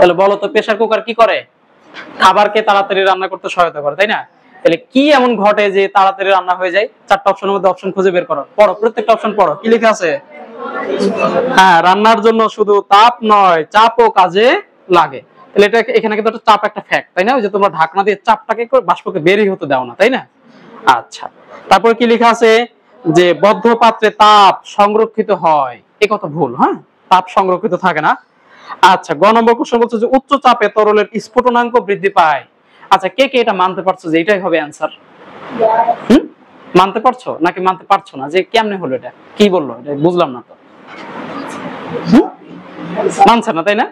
তাহলে বলো তো প্রেসার কুকার কি করে? খাবারকে তাড়াতাড়ি রান্না করতে সহায়তা করে, তাই না? তাহলে কি এমন ঘটে যে তাড়াতাড়ি রান্না হয়ে যায়? চারটা অপশনের মধ্যে অপশন খুঁজে বের করো, পড়ো, প্রত্যেকটা অপশন পড়ো, কি লেখা আছে? হ্যাঁ, রান্নার জন্য শুধু তাপ নয়, চাপও কাজে লাগে। তাহলে এটা এখানে কিন্তু একটা চাপ, একটা ফ্যাক্ট, তাই না? ওই যে তোমরা ঢাকনা দিয়ে চাপটাকে বাষ্পকে বেরই হতে দাও না, তাই না? আচ্ছা, তারপরে কি লেখা আছে? যে বদ্ধ পাত্রে তাপ সংরক্ষিত হয়, এ কথা ভুল। হ্যাঁ, তাপ সংরক্ষিত থাকে না। আচ্ছা, গ নম্বর কোশ্চেন বলছে যে উচ্চ চাপে তরলের স্ফুটনাঙ্ক বৃদ্ধি পায়। আচ্ছা, কে কে এটা মানতে পারছো যে এটাই হবে অ্যান্সার? মানতে পারছো নাকি মানতে পারছো না? যে কেমনে হলো এটা, কি বললো এটা বুঝলাম না তো। মানছে না, তাই না?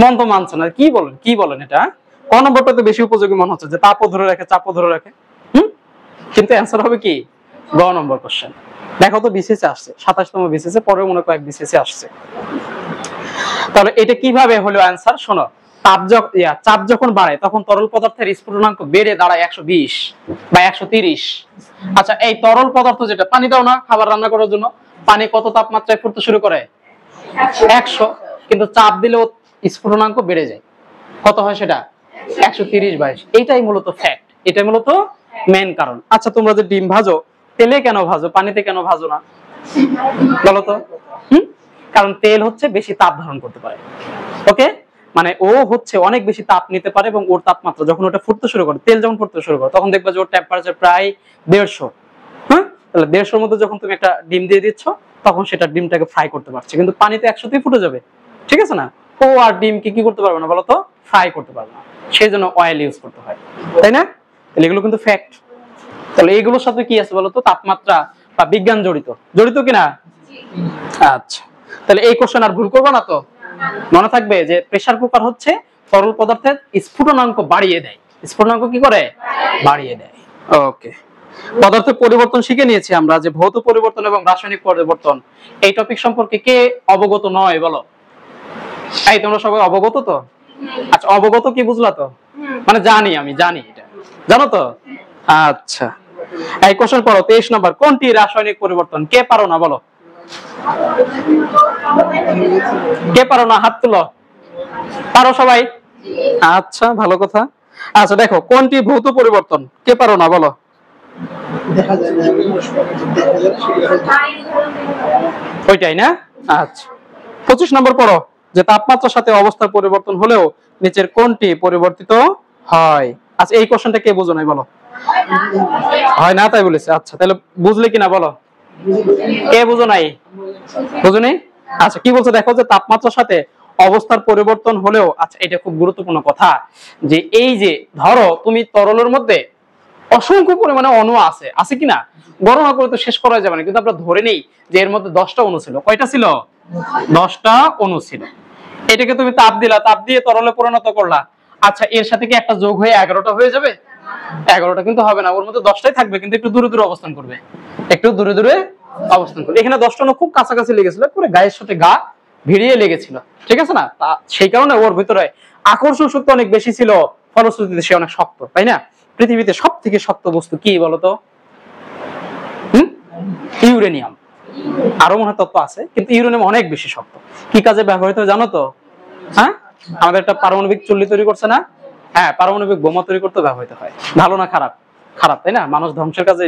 মন তো মানছে না। কি বলেন, কি বলেন এটা? ক নম্বরটা তো বেশি উপযোগী মনে হচ্ছে, যে তাপও ধরে রাখে, চাপও ধরে রাখে। কিন্তু অ্যান্সার হবে কি গ নম্বর কোশ্চেন। দেখো তো বিসিএস আসছে, 27তম বিসিএস, পরে মনে কয়েক বিসিএস আসছে। তাহলে এটা কিভাবে হলো অ্যান্সার? শোনো, চাপ যখন বাড়ে তখন তরল পদার্থের স্ফুটনাঙ্ক বেড়ে দাঁড়ায় 120 বা 130। আচ্ছা, এই তরল পদার্থ যেটা, পানি দাও না খাবার রান্না করার জন্য, পানি কত তাপমাত্রায় ফুটতে শুরু করে? 100। কিন্তু চাপ দিলেও স্ফুটনাঙ্ক বেড়ে যায়। কত হয় সেটা? 130/22। এইটাই মূলত ফ্যাক্ট, এটাই মূলত মেইন কারণ। আচ্ছা, তোমরা যে ডিম ভাজো, তেলে কেন ভাজো, পানিতে কেন ভাজো না? বলো তো। কারণ তেল হচ্ছে বেশি তাপ ধারণ করতে পারে। ওকে, মানে ও হচ্ছে অনেক বেশি তাপ নিতে পারে, এবং ওর তাপমাত্রা যখন ওটা ফুটতে শুরু করে, তেল যখন ফুটতে শুরু করে, তখন দেখবা যে ওর টেম্পারেচার প্রায় 150। হ্যাঁ, তাহলে 150-র মধ্যে যখন তুমি একটা ডিম দিয়ে দিচ্ছ, তখন সেটা ডিমটাকে ফ্রাই করতে পারছে। কিন্তু পানিতে 100তেই ফুটে যাবে, ঠিক আছে না? ও আর ডিমকে কি করতে পারবে না বলতো? ফ্রাই করতে পারবে না। সেই জন্য অয়েল ইউজ করতে হয়, তাই না? তাহলে এগুলো কিন্তু ফ্যাক্ট। তাহলে এগুলোর সাথে কি আছে বলতো? তাপমাত্রা বা বিজ্ঞান জড়িত, জড়িত কিনা? আচ্ছা, তাহলে এই কোশ্চেন আর ভুল করবো না তো? মনে থাকবে যে প্রেসার কুকার হচ্ছে তরল পদার্থের স্ফুটনাঙ্ক বাড়িয়ে দেয়। স্ফুটনাঙ্ক কি করে? বাড়িয়ে দেয়। ওকে, পদার্থের পরিবর্তন শিখে নিয়েছি আমরা, যে ভৌত পরিবর্তন এবং রাসায়নিক পরিবর্তন। এই টপিক সম্পর্কে কে অবগত নয় বলো? এই তোমরা সবাই অবগত তো? আচ্ছা, অবগত কি বুঝলা তো? মানে জানি, আমি জানি, এটা জানো তো? আচ্ছা, এই কোশ্চেন পড়ো, 23 নম্বর। কোনটি রাসায়নিক পরিবর্তন? কে পারো না বলো? কে পারো না হাত তুলো। পারো সবাই? আচ্ছা, ভালো কথা। আচ্ছা, দেখো, কোনটি ভৌত পরিবর্তন? কে পারো না বলো? ওইটাই না? আচ্ছা, 25 নম্বর পড়ো, যে তাপমাত্রার সাথে অবস্থার পরিবর্তন হলেও নিচের কোনটি পরিবর্তিত হয়? আচ্ছা, এই কোশ্চেনটা কে বুঝো নাই বলো? হয় না তাই বলেছে। আচ্ছা, তাহলে বুঝলে কিনা বলো? কে বুঝো নাই? বুঝো নাই? আচ্ছা, কি বলছো দেখো, যে তাপমাত্রার সাথে অবস্থার পরিবর্তন হলেও, আচ্ছা এটা খুব গুরুত্বপূর্ণ কথা, যে এই যে ধরো তুমি তরলের মধ্যে অসংখ্য পরিমাণে অণু আছে, আছে কিনা? গণনা করে তো শেষ করা যাবে না, কিন্তু আমরা ধরে নেই যে এর মধ্যে 10টা অণু ছিল। কয়টা ছিল? 10টা অণু ছিল। এটাকে তুমি তাপ দিলা, তাপ দিয়ে তরলে পরিণত করলা। আচ্ছা, এর সাথে কি একটা যোগ হয়ে 11টা হয়ে যাবে? 11টা কিন্তু হবে না, ওর মধ্যে 10টাই থাকবে, কিন্তু একটু দূরে দূরে অবস্থান করবে, একটু দূরে দূরে অবস্থান করবে। এখানে 10টা অণু খুব কাছাকাছি লেগেছিল, পুরো গায়ের সাথে গা ভিড়িয়ে লেগেছিল, ঠিক আছে না? সেই কারণে ওর ভিতরে আকর্ষণ শক্তি অনেক বেশি ছিল, ফলশ্রুতিতে সে অনেক শক্ত, তাই না? পৃথিবীতে সব থেকে শক্ত বস্তু কি বলতো? ইউরেনিয়াম। আরো মনে হয় তত্ত্ব আছে, কিন্তু ইউরেনিয়াম অনেক বেশি শক্ত। কি কাজে ব্যবহৃত জানো তো? হ্যাঁ, আমাদের একটা পারমাণবিক চুল্লি তৈরি করছে না? হ্যাঁ, পারমাণবিক বোমা তৈরি করতে ব্যবহৃত হয়। ভালো না খারাপ? খারাপ, তাই না? মানুষ ধ্বংসের কাজে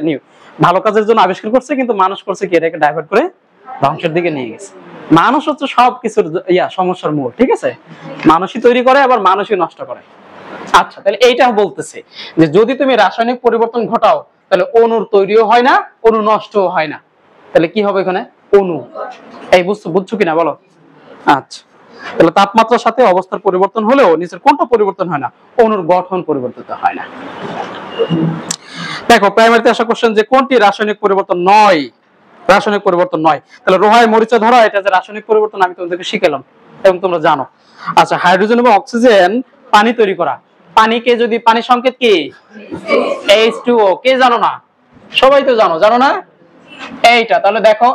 ভালো কাজের জন্য আবিষ্কার করছে, কিন্তু মানুষ করছে কি, এটাকে ডাইভার্ট করে ধ্বংসের দিকে নিয়ে গেছে। মানুষ হচ্ছে সবকিছুর সমস্যার মূল, ঠিক আছে? মানুষই তৈরি করে, আবার মানুষই নষ্ট করে। আচ্ছা, তাহলে এইটা বলতেছে যে যদি তুমি রাসায়নিক পরিবর্তন ঘটাও, তাহলে অণুর তৈরিও হয় না, অণু নষ্টও হয় না। তাহলে কি হবে এখানে? অণু। এই বুঝছো কিনা বলো? আচ্ছা, তাহলে তাপমাত্রার সাথে অবস্থার পরিবর্তন হলেও নিচের কোনটা পরিবর্তন হয় না? অণুর গঠন পরিবর্তিত হয় না। দেখো, প্রাইমারিতে আসা কোশ্চেন, যে কোনটি রাসায়নিক পরিবর্তন নয়? রাসায়নিক পরিবর্তন নয়। তাহলে রোহায় মরিচা ধরা, এটা যে রাসায়নিক পরিবর্তন, আমি তোমাদেরকে শিখালাম এবং তোমরা জানো। আচ্ছা, হাইড্রোজেন এবং অক্সিজেন পানি তৈরি করা। পানিকে যদি, পানির সংকেত কি? H2O। কে জানো না? সবাই তো জানো, জানো না? এইটা, তাহলে দেখো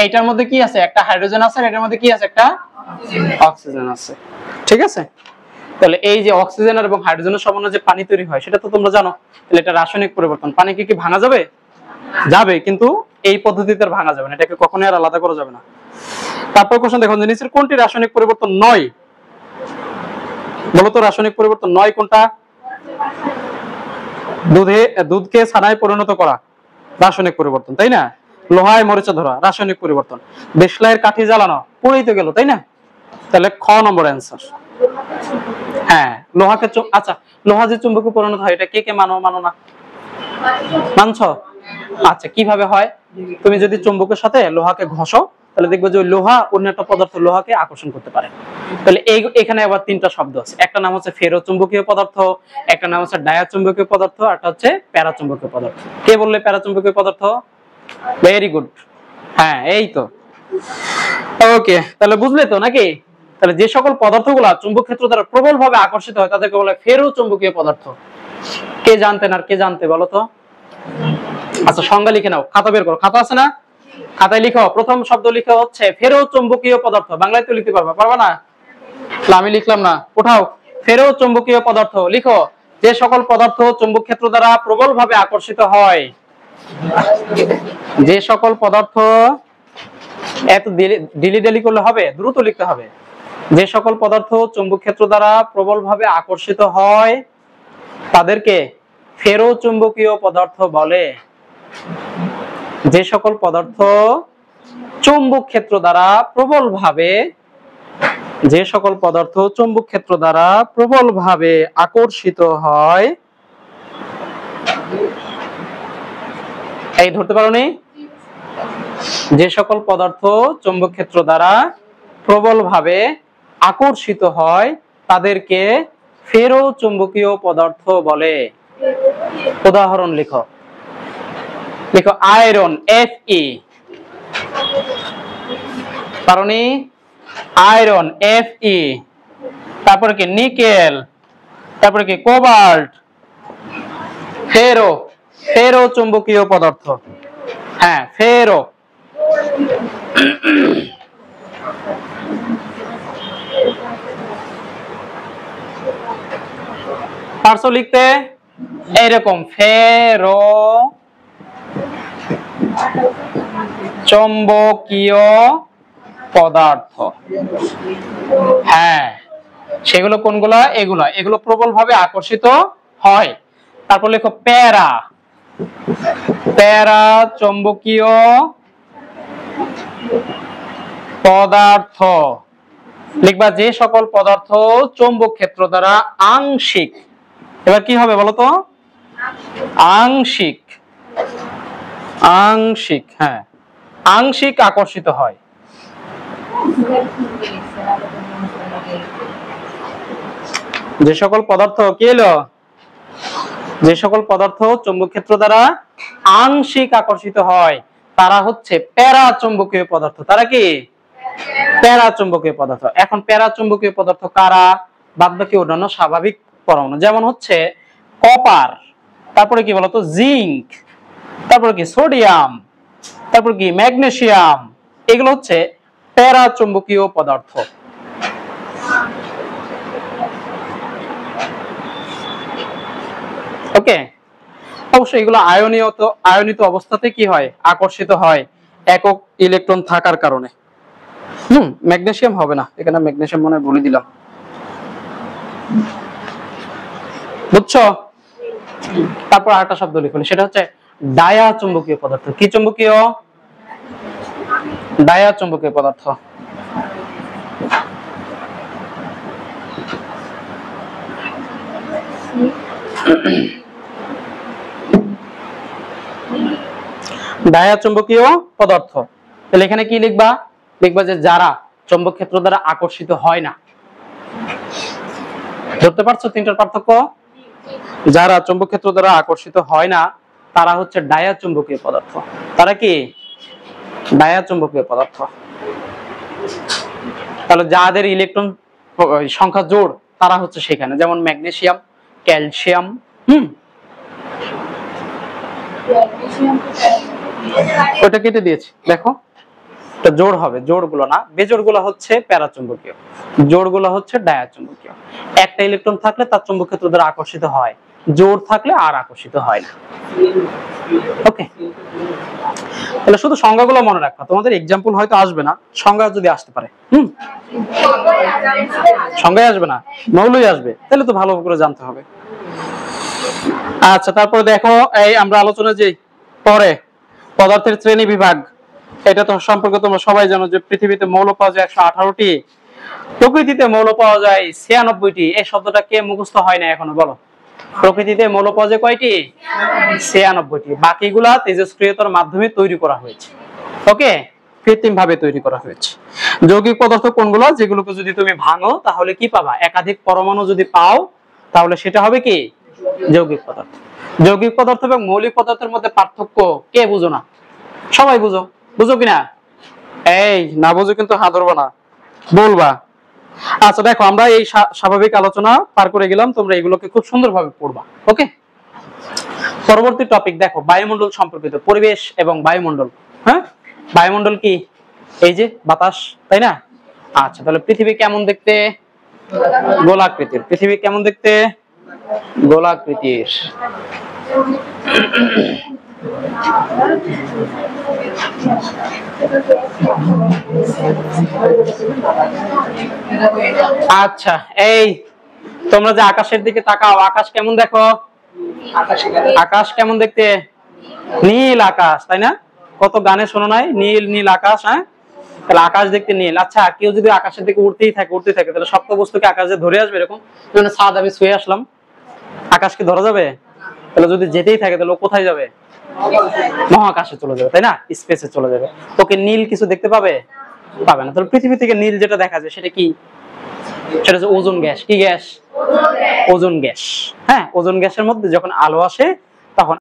এইটার মধ্যে কি আছে? একটা হাইড্রোজেন আছে, আর এটার মধ্যে কি আছে? একটা অক্সিজেন আছে, ঠিক আছে? তাহলে এই যে অক্সিজেন এবং হাইড্রোজেনের সমন্বয়ে যে পানি তৈরি হয়, সেটা তো তোমরা জানো। তাহলে এটা রাসায়নিক পরিবর্তন। পানিকে কি ভাঙা যাবে? যাবে, কিন্তু এই পদ্ধতিতে আর ভাঙা যাবে না, এটাকে কখনোই আর আলাদা করা যাবে না। তারপর কোশ্চেন দেখুন, যে নিচের কোনটি রাসায়নিক পরিবর্তন নয়? বলো তো রাসায়নিক পরিবর্তন নয় কোনটা? দুধকে ছানায় পরিণত করা রাসায়নিক পরিবর্তন, তাই না? লোহায় মরিচা ধরা রাসায়নিক পরিবর্তন। দেশলাইয়ের কাঠি জ্বালানো পুড়েই তো গেল, তাই না? তাহলে খ নম্বর অ্যান্সার। হ্যাঁ, লোহাকে আচ্ছা, লোহা যে চুম্বকে পরিণত হয় এটা কে কে মানো মানো না? মানছো? আচ্ছা, কিভাবে হয়? তুমি যদি চুম্বকের সাথে লোহাকে ঘষো তাহলে দেখবে যে ওই লোহা অন্য একটা পদার্থ লোহাকে আকর্ষণ করতে পারে। তাহলে এখানে আবার তিনটা শব্দ আছে, একটা নাম হচ্ছে ফেরোচুম্বকীয় পদার্থ, একটা নাম হচ্ছে ডায়াচুম্বকীয় পদার্থ, আর একটা হচ্ছে প্যারাচুম্বকীয় পদার্থ। কে বললে প্যারাচুম্বকীয় পদার্থ? ভেরি গুড, হ্যাঁ এই তো। ওকে, তাহলে বুঝলে তো নাকি? তাহলে যে সকল পদার্থগুলো চুম্বক ক্ষেত্র দ্বারা প্রবলভাবে আকর্ষিত হয় তাদেরকে বলে ফেরোচুম্বকীয় পদার্থ। কে জানতেন আর কে জানতে বলো তো? আচ্ছা, সংজ্ঞা লিখে নাও, খাতা বের করো, খাতা আছে না? খাতায় লিখো, প্রথম শব্দ লিখো হচ্ছে ফেরোচুম্বকীয় পদার্থ। বাংলায় তো লিখতে পারবা, পারবা না? আমি লিখলাম না, উঠাও। ফেরোচুম্বকীয় পদার্থ লিখো, যে সকল পদার্থ চুম্বক ক্ষেত্র দ্বারা প্রবলভাবে আকর্ষিত হয়। যে সকল পদার্থ, এত ডিলিডালি করলে হবে, দ্রুত লিখতে হবে। যে সকল পদার্থ চুম্বক ক্ষেত্র দ্বারা প্রবলভাবে আকর্ষিত হয় তাদেরকে ফেরোচুম্বকীয় পদার্থ বলে। যে সকল পদার্থ চুম্বক ক্ষেত্র দ্বারা প্রবলভাবে, যে সকল পদার্থ চুম্বক ক্ষেত্র দ্বারা প্রবলভাবে আকর্ষিত হয়, এই ধরতে পারোনি? যে সকল পদার্থ চুম্বক ক্ষেত্র দ্বারা প্রবলভাবে আকর্ষিত হয় তাদেরকে ফেরোচুম্বকীয় পদার্থ বলে। উদাহরণ লিখো, লিখো আয়রন, Fe, পারোনি? আয়রন Fe, তারপরে কি নিকেল, তারপরে কি কোবাল্ট, ফেরোচুম্বকীয় পদার্থ। হ্যাঁ, ফেরো। পারছো লিখতে? এইরকম ফেরো চুম্বকীয় পদার্থ। হ্যাঁ, সেগুলো কোনগুলা? এগুলা, এগুলো প্রবলভাবে আকর্ষিত হয়। তারপর লেখো প্যারাচুম্বকীয় পদার্থ। লিখবা যে সকল পদার্থ চৌম্বক ক্ষেত্র দ্বারা আংশিক, এবার কি হবে বলো তো? আংশিক, আংশিক, হ্যাঁ আংশিক আকর্ষিত হয়। যে সকল পদার্থ কি এলো? যে সকল পদার্থ চৌম্বক ক্ষেত্র দ্বারা আংশিক আকর্ষিত হয় তারা হচ্ছে প্যারাচুম্বকীয় পদার্থ। তারা কি? প্যারাচুম্বকীয় পদার্থ। এখন প্যারাচুম্বকীয় পদার্থ কারা? বাদবাকি অন্যান্য স্বাভাবিক পরমাণু, যেমন হচ্ছে কপার, তারপরে কি বলতো জিঙ্ক, তারপরে কি সোডিয়াম, তারপর কি ম্যাগনেসিয়াম, এগুলো হচ্ছে প্যারাচুম্বকীয় পদার্থ। ওকে, অবশ্যই এগুলো আয়নিত অবস্থাতে কি হয়? আকর্ষিত হয় একক ইলেকট্রন থাকার কারণে। ম্যাগনেসিয়াম হবে না, এখানে ম্যাগনেসিয়াম মনে হয় বলে দিলাম, বুঝছো? তারপর আরেকটা শব্দ লিখুন, সেটা হচ্ছে ডায়াচুম্বকীয় পদার্থ। কি চুম্বকীয়? ডায়াচুম্বকীয় পদার্থ। ডায়াচুম্বকীয় পদার্থ, তাহলে এখানে কি লিখবা? লিখবা যে যারা চৌম্বক ক্ষেত্র দ্বারা আকর্ষিত হয় না। ধরতে পারছো তিনটার পার্থক্য? যারা চৌম্বক ক্ষেত্র দ্বারা আকর্ষিত হয় না তারা হচ্ছে ডায়াচুম্বকীয় পদার্থ। তারা কি? ডায়াচুম্বকীয় পদার্থ। তাহলে যাদের ইলেকট্রন সংখ্যা জোড় তারা হচ্ছে সেখানে, যেমন ম্যাগনেসিয়াম, ক্যালসিয়াম। ওটা কেটে দিয়েছি, দেখো জোড় হবে, জোড় গুলো না, বেজোড় গুলো হচ্ছে প্যারাচুম্বকীয়, জোড় গুলো হচ্ছে ডায়াচুম্বকীয়। একটা ইলেকট্রন থাকলে তার চৌম্বক ক্ষেত্র দ্বারা আকর্ষিত হয়, জোড় থাকলে আর আকর্ষিত হয় না। ওকে, তাহলে শুধু সংজ্ঞাগুলো মনে রাখবা, তোমাদের এক্সাম্পল হয়তো আসবে না, সংজ্ঞা যদি আসতে পারে। সংজ্ঞায় আসবে না, মৌলই আসবে, তাহলে তো ভালো করে জানতে হবে। আচ্ছা, তারপরে দেখো এই আমরা আলোচনা যে পরে পদার্থের শ্রেণী বিভাগ, এটা তো সম্পর্কে তোমরা সবাই জানো যে পৃথিবীতে মৌল পাওয়া যায় 118টি, প্রকৃতিতে মৌল পাওয়া যায় 96টি। এই শব্দটা কে মুখস্থ হয় না এখনো বলো? প্রকৃতিতে মৌল পাওয়া যায় কয়টি? 96টি। বাকিগুলা তেজস্ক্রিয়তার মাধ্যমে তৈরি করা হয়েছে। ওকে, কৃত্রিম ভাবে তৈরি করা হয়েছে। যৌগিক পদার্থ কোনগুলো? যেগুলোকে যদি তুমি ভাঙো তাহলে কি পাবা? একাধিক পরমাণু যদি পাও তাহলে সেটা হবে কি? যৌগিক পদার্থ। যৌগিক পদার্থ এবং মৌলিক পদার্থের মধ্যে পার্থক্য কে বুঝো না? সবাই বুঝো, বুঝো কিনা? এই না বুঝো কিন্তু হাত ধরবা না, বলবা। আচ্ছা দেখো, আমরা এই স্বাভাবিক আলোচনা পার করে গেলাম, তোমরা এগুলোকে খুব সুন্দরভাবে পড়বা। ওকে, পরবর্তী টপিক দেখো বায়ুমণ্ডল সম্পর্কিত, পরিবেশ এবং বায়ুমণ্ডল। হ্যাঁ, বায়ুমণ্ডল কি? এই যে বাতাস, তাই না? আচ্ছা, তাহলে পৃথিবী কেমন দেখতে? গোলাকৃতির। পৃথিবী কেমন দেখতে? গোলাকৃতির। আচ্ছা, এই তোমরা যে আকাশের দিকে তাকাও, আকাশ কেমন দেখো? আকাশ কেমন দেখতে? নীল আকাশ, তাই না? কত গানে শোনো নাই, নীল নীল আকাশ। হ্যাঁ, তাহলে আকাশ দেখতে নীল। আচ্ছা, কেউ যদি আকাশের দিকে উঠতেই থাকে তাহলে শক্ত বস্তুকে আকাশে ধরে আসবে এরকম? যেমন ছাদ আমি ছুঁয়ে আসলাম, আকাশকে ধরা যাবে? তাহলে যদি যেতেই থাকে তাহলে কোথায় যাবে? মহাকাশে চলে যাবে, তাই না? স্পেসে চলে যাবে। ওকে, নীল কিছু দেখতে পাবে? পাবে না। তাহলে পৃথিবী থেকে নীল যেটা দেখা যায় সেটা কি? সেটা হচ্ছে ওজোন গ্যাস। কি গ্যাস? Ozone gas. হ্যাঁ, ওজোন গ্যাসের মধ্যে যখন আলো আসে তখন